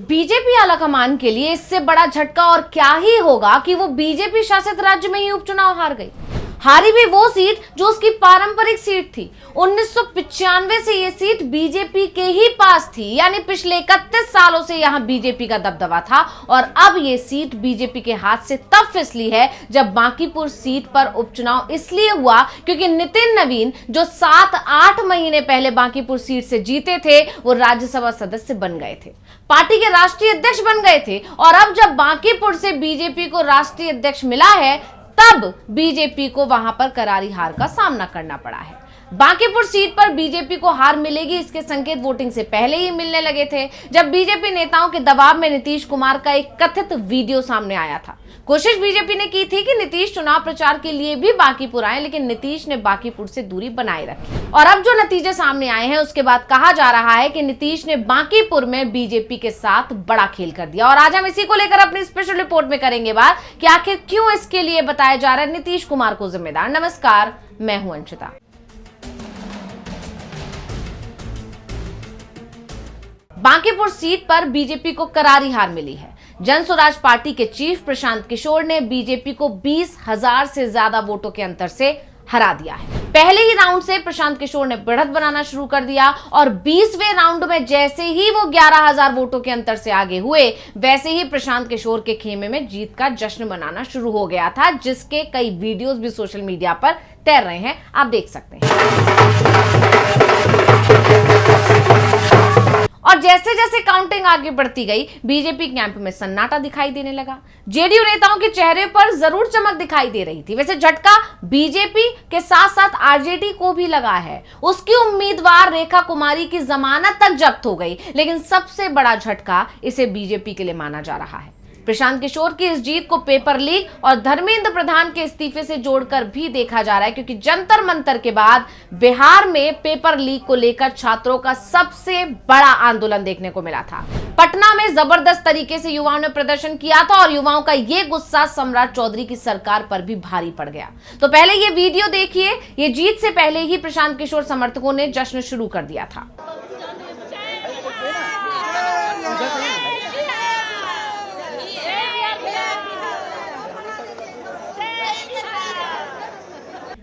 BJP आलाकमान के लिए इससे बड़ा झटका और क्या ही होगा कि वो बीजेपी शासित राज्य में ही उपचुनाव हार गई। हारी भी वो सीट जो उसकी पारंपरिक सीट थी। 1995 से ये सीट बीजेपी के ही पास थी, यानी पिछले 31 सालों से यहां बीजेपी का दबदबा था। और अब ये सीट बीजेपी के हाथ से तब फिसली है जब बांकीपुर सीट पर उपचुनाव इसलिए हुआ क्योंकि नितिन नवीन, जो 7-8 महीने पहले बांकीपुर सीट से जीते थे, वो राज्यसभा सदस्य बन गए थे, पार्टी के राष्ट्रीय अध्यक्ष बन गए थे। और अब जब बांकीपुर से बीजेपी को राष्ट्रीय अध्यक्ष मिला है, तब बीजेपी को वहां पर करारी हार का सामना करना पड़ा है। बांकीपुर सीट पर बीजेपी को हार मिलेगी, इसके संकेत वोटिंग से पहले ही मिलने लगे थे, जब बीजेपी नेताओं के दबाव में नीतीश कुमार का एक कथित वीडियो सामने आया था। कोशिश बीजेपी ने की थी कि नीतीश चुनाव प्रचार के लिए भी बांकीपुर आए, लेकिन नीतीश ने बांकीपुर से दूरी बनाए रखी। और अब जो नतीजे सामने आए हैं, उसके बाद कहा जा रहा है कि नीतीश ने बांकीपुर में बीजेपी के साथ बड़ा खेल कर दिया। और आज हम इसी को लेकर अपनी स्पेशल रिपोर्ट में करेंगे बात कि आखिर क्यों इसके लिए बताया जा रहा है नीतीश कुमार को जिम्मेदार। नमस्कार, मैं हूं अंशिता। बांकीपुर सीट पर बीजेपी को करारी हार मिली है। जन स्वराज पार्टी के चीफ प्रशांत किशोर ने बीजेपी को 20,000 से ज्यादा वोटों के अंतर से हरा दिया है। पहले ही राउंड से प्रशांत किशोर ने बढ़त बनाना शुरू कर दिया और 20वें राउंड में जैसे ही वो 11,000 वोटों के अंतर से आगे हुए, वैसे ही प्रशांत किशोर के खेमे में जीत का जश्न मनाना शुरू हो गया था, जिसके कई वीडियोस भी सोशल मीडिया पर तैर रहे हैं, आप देख सकते हैं। और जैसे जैसे काउंटिंग आगे बढ़ती गई, बीजेपी कैंप में सन्नाटा दिखाई देने लगा। जेडीयू नेताओं के चेहरे पर जरूर चमक दिखाई दे रही थी। वैसे झटका बीजेपी के साथ साथ आरजेडी को भी लगा है। उसकी उम्मीदवार रेखा कुमारी की जमानत तक जब्त हो गई, लेकिन सबसे बड़ा झटका इसे बीजेपी के लिए माना जा रहा है। प्रशांत किशोर की इस जीत को पेपर लीक और धर्मेंद्र प्रधान के इस्तीफे से जोड़कर भी देखा जा रहा है, क्योंकि जंतर मंतर के बाद बिहार में पेपर लीक को लेकर छात्रों का सबसे बड़ा आंदोलन देखने को मिला था। पटना में जबरदस्त तरीके से युवाओं ने प्रदर्शन किया था और युवाओं का ये गुस्सा सम्राट चौधरी की सरकार पर भी भारी पड़ गया। तो पहले ये वीडियो देखिए। ये जीत से पहले ही प्रशांत किशोर समर्थकों ने जश्न शुरू कर दिया था।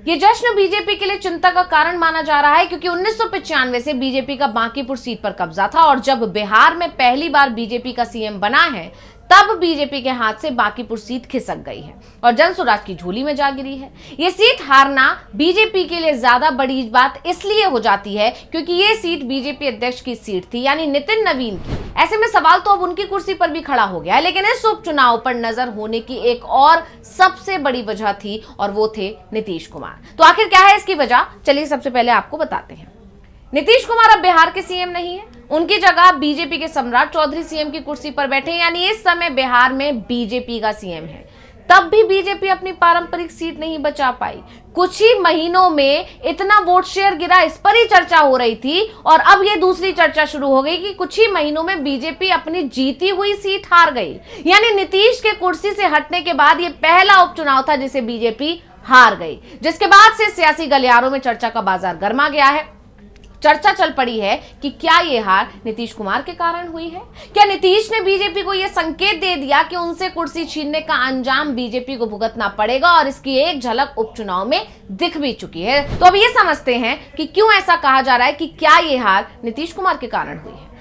ये जश्न बीजेपी के लिए चिंता का कारण माना जा रहा है, क्योंकि 1995 से बीजेपी का बांकीपुर सीट पर कब्जा था और जब बिहार में पहली बार बीजेपी का सीएम बना है, तब बीजेपी के हाथ से बांकीपुर सीट खिसक गई है और जन स्वराज की झोली में जा गिरी है। ये सीट हारना बीजेपी के लिए ज्यादा बड़ी बात इसलिए हो जाती है क्योंकि ये सीट बीजेपी अध्यक्ष की सीट थी, यानी नितिन नवीन की। ऐसे में सवाल तो अब उनकी कुर्सी पर भी खड़ा हो गया है, लेकिन इस उपचुनाव पर नजर होने की एक और सबसे बड़ी वजह थी और वो थे नीतीश कुमार। तो आखिर क्या है इसकी वजह, चलिए सबसे पहले आपको बताते हैं। नीतीश कुमार अब बिहार के सीएम नहीं है, उनकी जगह बीजेपी के सम्राट चौधरी सीएम की कुर्सी पर बैठे हैं, यानी इस समय बिहार में बीजेपी का सीएम है। तब भी बीजेपी अपनी पारंपरिक सीट नहीं बचा पाई। कुछ ही महीनों में इतना वोट शेयर गिरा, इस पर ही चर्चा हो रही थी। और अब ये दूसरी चर्चा शुरू हो गई कि कुछ ही महीनों में बीजेपी अपनी जीती हुई सीट हार गई, यानी नीतीश के कुर्सी से हटने के बाद ये पहला उपचुनाव था जिसे बीजेपी हार गई, जिसके बाद से सियासी गलियारों में चर्चा का बाजार गर्मा गया है। चर्चा चल पड़ी है कि क्या ये हार नीतीश कुमार के कारण हुई है। क्या नीतीश ने बीजेपी को यह संकेत दे दिया कि उनसे कुर्सी छीनने का अंजाम बीजेपी को भुगतना पड़ेगा, और इसकी एक झलक उपचुनाव में दिख भी चुकी है। तो अब ये समझते हैं कि क्यों ऐसा कहा जा रहा है कि क्या ये हार नीतीश कुमार के कारण हुई है।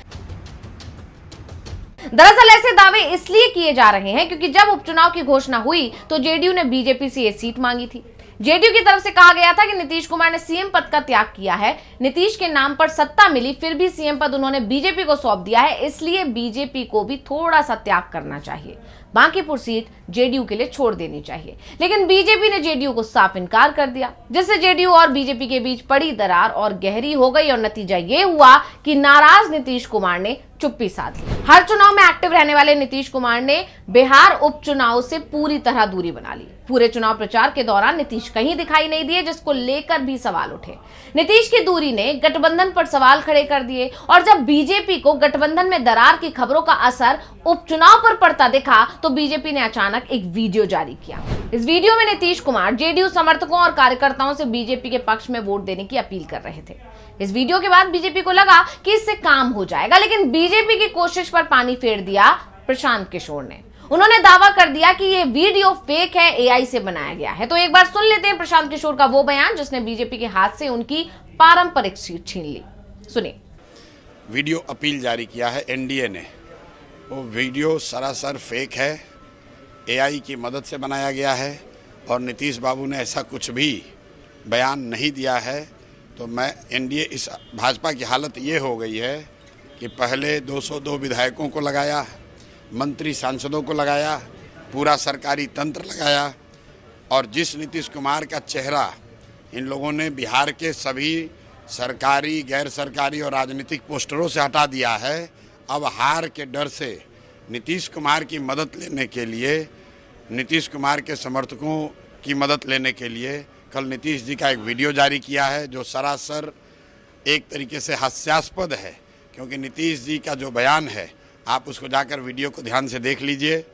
दरअसल ऐसे दावे इसलिए किए जा रहे हैं क्योंकि जब उपचुनाव की घोषणा हुई तो जेडीयू ने बीजेपी से ये सीट मांगी थी। जेडीयू की तरफ से कहा गया था कि नीतीश कुमार ने सीएम पद का त्याग किया है, नीतीश के नाम पर सत्ता मिली, फिर भी सीएम पद उन्होंने बीजेपी को सौंप दिया है, इसलिए बीजेपी को भी थोड़ा सा त्याग करना चाहिए, बांकीपुर सीट जेडीयू के लिए छोड़ देनी चाहिए। लेकिन बीजेपी ने जेडीयू को साफ इनकार कर दिया, जिससे जेडीयू और बीजेपी के बीच बड़ी दरार और गहरी हो गई और नतीजा ये हुआ कि नाराज नीतीश कुमार ने चुप्पी साध ली। हर चुनाव में एक्टिव रहने वाले नीतीश कुमार ने बिहार उपचुनाव से पूरी तरह दूरी बना ली। पूरे चुनाव प्रचार के दौरान नीतीश कहीं दिखाई नहीं दिए, जिसको लेकर भी सवाल उठे। नीतीश की दूरी ने गठबंधन पर सवाल खड़े कर दिए और जब बीजेपी को गठबंधन में दरार की खबरों का असर उपचुनाव पर पड़ता दिखा तो बीजेपी ने अचानक एक वीडियो जारी किया। इस वीडियो में नीतीश कुमार जेडीयू समर्थकों और कार्यकर्ताओं से बीजेपी के पक्ष में वोट देने की अपील कर रहे थे। इस वीडियो के बाद बीजेपी को लगा कि इससे काम हो जाएगा, लेकिन बीजेपी की कोशिश पर पानी फेर दिया प्रशांत किशोर ने। उन्होंने दावा कर दिया कि ये वीडियो फेक है, एआई से बनाया गया है। तो एक बार सुन लेते हैं प्रशांत किशोर का वो बयान जिसने बीजेपी के हाथ से उनकी पारंपरिक सीट छीन ली। सुनिए। वीडियो अपील जारी किया है एनडीए ने। वो वीडियो सरासर फेक है, एआई की मदद से बनाया गया है और नीतीश बाबू ने ऐसा कुछ भी बयान नहीं दिया है। तो मैं एनडीए इस भाजपा की हालत ये हो गई है कि पहले 202 विधायकों को लगाया, मंत्री सांसदों को लगाया, पूरा सरकारी तंत्र लगाया और जिस नीतीश कुमार का चेहरा इन लोगों ने बिहार के सभी सरकारी, गैर सरकारी और राजनीतिक पोस्टरों से हटा दिया है, अब हार के डर से नीतीश कुमार की मदद लेने के लिए, नीतीश कुमार के समर्थकों की मदद लेने के लिए कल नीतीश जी का एक वीडियो जारी किया है जो सरासर एक तरीके से हास्यास्पद है। क्योंकि नीतीश जी का जो बयान है, आप उसको जाकर वीडियो को ध्यान से देख लीजिए,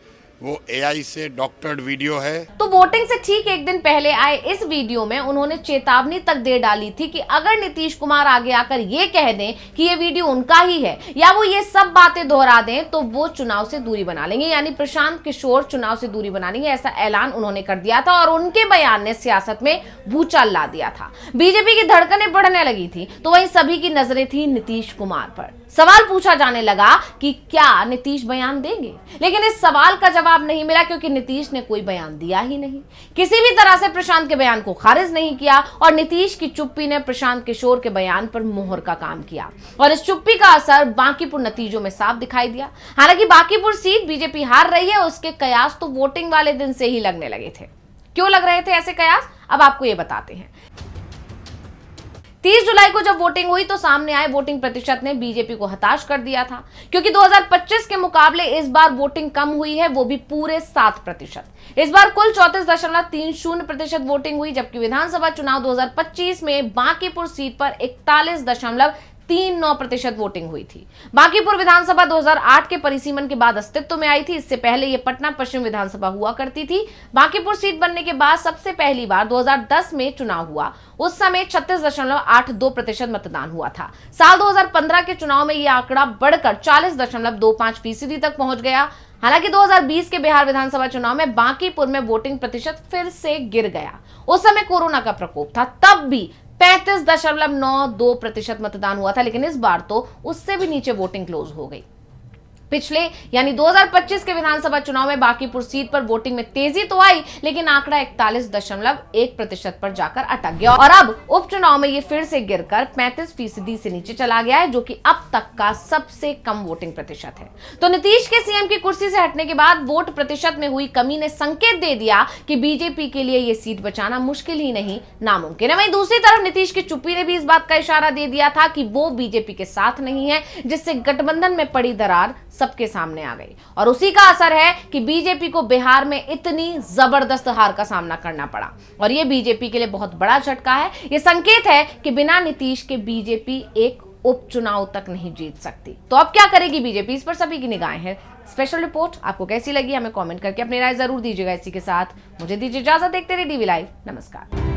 वो एआई से डॉक्टर्ड वीडियो है। तो वोटिंग से ठीक एक दिन पहले आए इस वीडियो में उन्होंने चेतावनी तक दे डाली थी कि अगर नीतीश कुमार आगे आकर ये कह दें कि ये वीडियो उनका ही है या वो ये सब बातें दोहरा दें तो वो चुनाव से दूरी बना लेंगे, यानी प्रशांत किशोर चुनाव से दूरी बना लेंगे। ऐसा ऐलान उन्होंने कर दिया था और उनके बयान ने सियासत में भूचाल ला दिया था। बीजेपी की धड़कनें बढ़ने लगी थी तो वहीं सभी की नजरें थी नीतीश कुमार पर। सवाल पूछा जाने लगा कि क्या नीतीश बयान देंगे, लेकिन इस सवाल का जवाब नहीं मिला क्योंकि नीतीश ने कोई बयान दिया ही नहीं। किसी भी तरह से प्रशांत के बयान को खारिज नहीं किया और नीतीश की चुप्पी ने प्रशांत किशोर के बयान पर मोहर का काम किया और इस चुप्पी का असर बांकीपुर नतीजों में साफ दिखाई दिया। हालांकि बांकीपुर सीट बीजेपी हार रही है, उसके कयास तो वोटिंग वाले दिन से ही लगने लगे थे। क्यों लग रहे थे ऐसे कयास, अब आपको ये बताते हैं। 30 जुलाई को जब वोटिंग हुई तो सामने आए वोटिंग प्रतिशत ने बीजेपी को हताश कर दिया था, क्योंकि 2025 के मुकाबले इस बार वोटिंग कम हुई है, वो भी पूरे 7%। इस बार कुल 34.30% वोटिंग हुई, जबकि विधानसभा चुनाव 2025 में बांकीपुर सीट पर 41.39% वोटिंग हुई थी। बांकीपुर विधानसभा 2008 के परिसीमन के बाद अस्तित्व में आई थी। इससे पहले ये पटना पश्चिम विधानसभा हुआ करती थी। बांकीपुर सीट बनने के बाद सबसे पहली बार 2010 में चुनाव हुआ। उस समय 36.82% मतदान हुआ था। साल 2015 के चुनाव में यह आंकड़ा बढ़कर 40.25% तक पहुंच गया। हालांकि 2020 के बिहार विधानसभा चुनाव में बांकीपुर में वोटिंग प्रतिशत फिर से गिर गया। उस समय कोरोना का प्रकोप था, तब भी 35.92% मतदान हुआ था, लेकिन इस बार तो उससे भी नीचे वोटिंग क्लोज हो गई। पिछले यानी 2025 के विधानसभा चुनाव में बांकीपुर सीट पर वोटिंग में तेजी तो आई, लेकिन आंकड़ा 41.1% पर जाकर अटक गया और अब उपचुनाव में ये फिर से गिरकर 35% से नीचे चला गया है, जो कि अब तक का सबसे कम वोटिंग प्रतिशत है। तो नीतीश के सीएम की कुर्सी से हटने के बाद वोट प्रतिशत में हुई कमी ने संकेत दे दिया कि बीजेपी के लिए ये सीट बचाना मुश्किल ही नहीं, नामुमकिन है। वहीं दूसरी तरफ नीतीश की चुप्पी ने भी इस बात का इशारा दे दिया था कि वो बीजेपी के साथ नहीं है, जिससे गठबंधन में पड़ी दरार सबके सामने आ गई और उसी का असर है कि बीजेपी को बिहार में इतनी जबरदस्त हार का सामना करना पड़ा और यह बीजेपी के लिए बहुत बड़ा झटका है। यह संकेत है कि बिना नीतीश के बीजेपी एक उपचुनाव तक नहीं जीत सकती। तो अब क्या करेगी बीजेपी, इस पर सभी की निगाहें हैं। स्पेशल रिपोर्ट आपको कैसी लगी, हमें कमेंट करके अपनी राय जरूर दीजिएगा। इसी के साथ मुझे दीजिए इजाजत। देखते रहिए डीवी लाइव। नमस्कार।